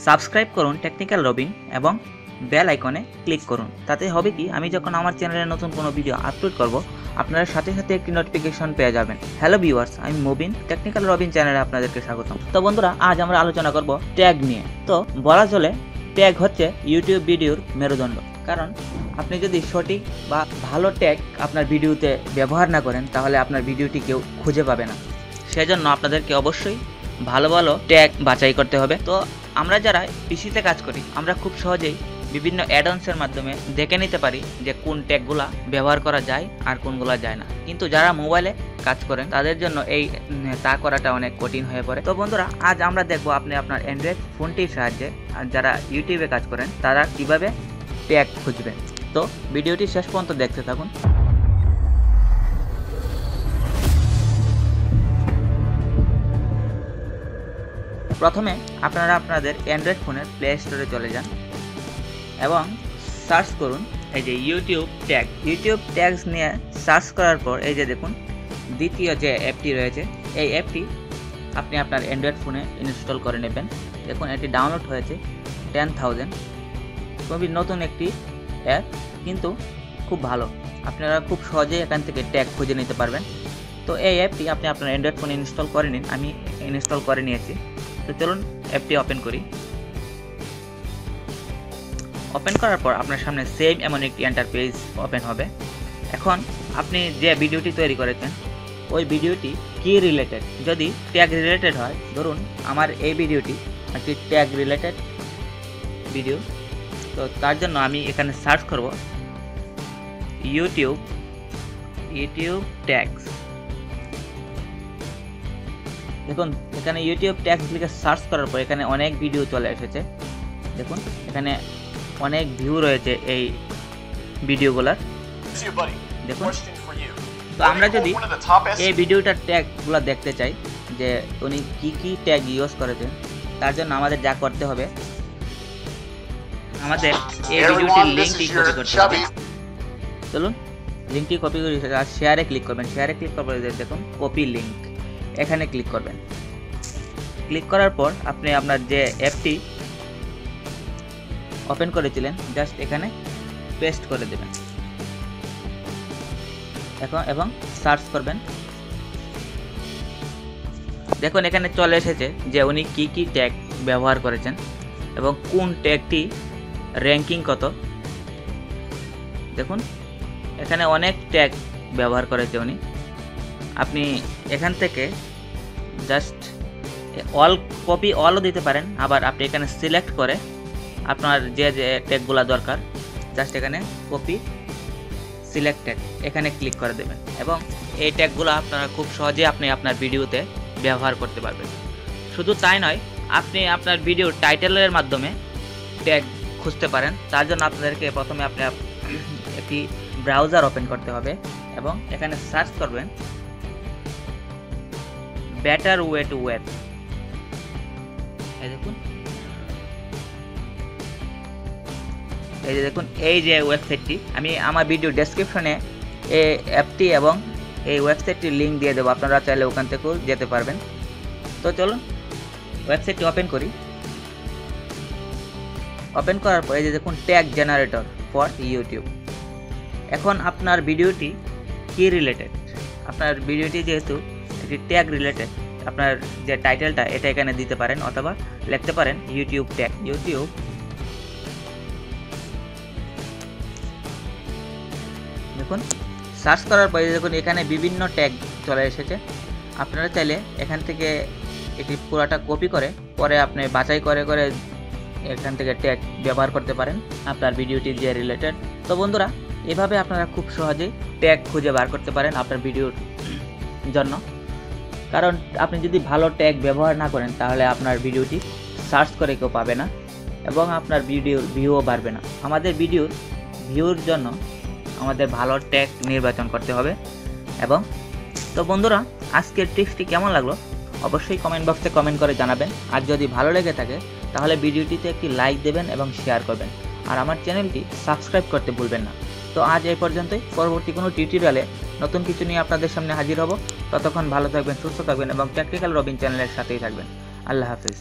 Subscribe করুন technical Robin এবং bell আইকনে ক্লিক করুন। তাতে হবে কি, আমি যখন আমার চ্যানেলে নতুন কোনো ভিডিও আপলোড করব আপনারা সাথে সাথে একটি নোটিফিকেশন পেয়ে যাবেন। হ্যালো ভিউয়ার্স, আমি মুবিন, টেকনিক্যাল রবিন চ্যানেলে আপনাদেরকে স্বাগতম। তো বন্ধুরা, আজ আমরা আলোচনা করব ট্যাগ নিয়ে। তো বলা চলে ট্যাগ হচ্ছে ইউটিউব ভিডিওর মেরুদণ্ড। কারণ আপনি যদি সঠিক বা ভালো ট্যাগ আপনার ভিডিওতে ব্যবহার না করেন তাহলে আপনার ভিডিওটি কেউ খুঁজে পাবে না। সেজন্য আপনাদেরকে অবশ্যই ভালো ভালো ট্যাগ বাছাই করতে হবে। তো আমরা যারা পিসিতে কাজ করি আমরা খুব সহজেই বিভিন্ন অ্যাডঅনসের মাধ্যমে দেখে নিতে পারি যে কোন ট্যাগগুলা ব্যবহার করা যায় আর কোনগুলা যায় না। কিন্তু যারা মোবাইলে কাজ করেন তাদের জন্য তা করাটা অনেক কঠিন হয়ে পড়ে। তো বন্ধুরা, আজ আমরা দেখবো আপনি আপনার অ্যান্ড্রয়েড ফোনটির সাহায্যে যারা ইউটিউবে কাজ করেন তারা কিভাবে ট্যাগ খুঁজবেন। তো ভিডিওটি শেষ পর্যন্ত দেখতে থাকুন। প্রথমে আপনারা আপনাদের অ্যান্ড্রয়েড ফোনের প্লে স্টোরে চলে যান এবং সার্চ করুন এই যে ইউটিউব ট্যাগ। ইউটিউব ট্যাগস নিয়ে সার্চ করার পর এই যে দেখুন দ্বিতীয় যে অ্যাপটি রয়েছে, এই অ্যাপটি আপনি আপনার অ্যান্ড্রয়েড ফোনে ইনস্টল করে নেবেন। দেখুন এটি ডাউনলোড হয়েছে 10,000। খুবই নতুন একটি অ্যাপ, কিন্তু খুব ভালো। আপনারা খুব সহজেই এখান থেকে ট্যাগ খুঁজে নিতে পারবেন। তো এই অ্যাপটি আপনি আপনার অ্যান্ড্রয়েড ফোনে ইনস্টল করে নিন। আমি ইনস্টল করে নিয়েছি। তো চলুন অ্যাপটি ওপেন করি। ওপেন করার পর আপনার সামনে সেম এমন একটি ইন্টারফেস ওপেন হবে। এখন আপনি যে ভিডিওটি তৈরি করেছেন ওই ভিডিওটি কি রিলেটেড, যদি ট্যাগ রিলেটেড হয়, ধরুন আমার এই ভিডিওটি একটি ট্যাগ রিলেটেড ভিডিও, তো তার জন্য আমি এখানে সার্চ করব ইউটিউব ট্যাগস। দেখুন এখানে ইউটিউব ট্যাগস লিখে সার্চ করার পর এখানে অনেক ভিডিও চলে এসেছে। দেখুন এখানে অনেক ভিউ রয়েছে এই ভিডিওগুলোর। দেখুন, তো আমরা যদি এই ভিডিওটার ট্যাগগুলো দেখতে চাই যে উনি কি ট্যাগ ইউজ করেছেন, তার জন্য আমাদের যা করতে হবে, আমাদের এই ভিডিওটির লিঙ্কটি কপি করতে হবে। চলুন লিঙ্কটি কপি করে শেয়ারে ক্লিক করবেন। শেয়ারে ক্লিক করার পর দেখুন কপি লিঙ্ক, এখানে ক্লিক করবেন। ক্লিক করার পর আপনি আপনার যে অ্যাপটি ওপেন করেছিলেন জাস্ট এখানে পেস্ট করে দেবেন এবং সার্চ করবেন। দেখুন এখানে চলে এসেছে যে উনি কি ট্যাগ ব্যবহার করেছেন এবং কোন ট্যাগটি র্যাঙ্কিং কত। দেখুন এখানে অনেক ট্যাগ ব্যবহার করেছে উনি। আপনি এখান থেকে জাস্ট অলও দিতে পারেন। আবার আপনি এখানে সিলেক্ট করে আপনার যে ট্যাগগুলো দরকার জাস্ট এখানে কপি সিলেক্টেড এখানে ক্লিক করে দেবেন এবং এই ট্যাগগুলো আপনারা খুব সহজে আপনি আপনার ভিডিওতে ব্যবহার করতে পারবেন। শুধু তাই নয়, আপনি আপনার ভিডিওর টাইটেলের মাধ্যমে ট্যাগ খুঁজতে পারেন। তার জন্য আপনাদেরকে প্রথমে একটি ব্রাউজার ওপেন করতে হবে এবং এখানে সার্চ করবেন বেটার ওয়ে টু ওয়েব। এই যে দেখুন এই যে ওয়েবসাইটটি, আমি আমার ভিডিও ডেসক্রিপশনে এই অ্যাপটি এবং এই ওয়েবসাইটটির লিঙ্ক দিয়ে দেবো, আপনারা চাইলে ওখান থেকেও যেতে পারবেন। তো চলুন ওয়েবসাইটটি ওপেন করি। ওপেন করার পর এই যে দেখুন ট্যাগ জেনারেটর ফর ইউটিউব। এখন আপনার ভিডিওটি কি রিলেটেড, আপনার ভিডিওটি যেহেতু একটি ট্যাগ রিলেটেড, আপনার যে টাইটেলটা এটা এখানে দিতে পারেন অথবা লিখতে পারেন ইউটিউব ট্যাগ। ইউটিউব দেখুন সার্চ করার পরে দেখুন এখানে বিভিন্ন ট্যাগ চলে এসেছে। আপনারা চাইলে এখান থেকে এটি পুরোটা কপি করে পরে আপনি বাছাই করে এখান থেকে ট্যাগ ব্যবহার করতে পারেন আপনার ভিডিওটি যে রিলেটেড। তো বন্ধুরা, এভাবে আপনারা খুব সহজেই ট্যাগ খুঁজে বার করতে পারেন আপনার ভিডিওর জন্য। কারণ আপনি যদি ভালো ট্যাগ ব্যবহার না করেন তাহলে আপনার ভিডিওটি সার্চ করে কেউ পাবে না এবং আপনার ভিডিওর ভিউও বাড়বে না। আমাদের ভিডিওর ভিউর জন্য আমাদের ভালো ট্যাগ নির্বাচন করতে হবে। এবং তো বন্ধুরা, আজকের টিপসটি কেমন লাগলো অবশ্যই কমেন্ট বক্সে কমেন্ট করে জানাবেন। আর যদি ভালো লেগে থাকে তাহলে ভিডিওটিতে একটি লাইক দেবেন এবং শেয়ার করবেন। আর আমার চ্যানেলটি সাবস্ক্রাইব করতে ভুলবেন না। তো আজ এই পর্যন্তই। পরবর্তী কোনো টিউটোরিয়ালে নতুন কিছু নিয়ে আপনাদের সামনে হাজির হব। ততক্ষণ ভালো থাকবেন, সুস্থ থাকবেন এবং টেকনিক্যাল রবিন চ্যানেলের সাথেই থাকবেন। আল্লাহ হাফিজ।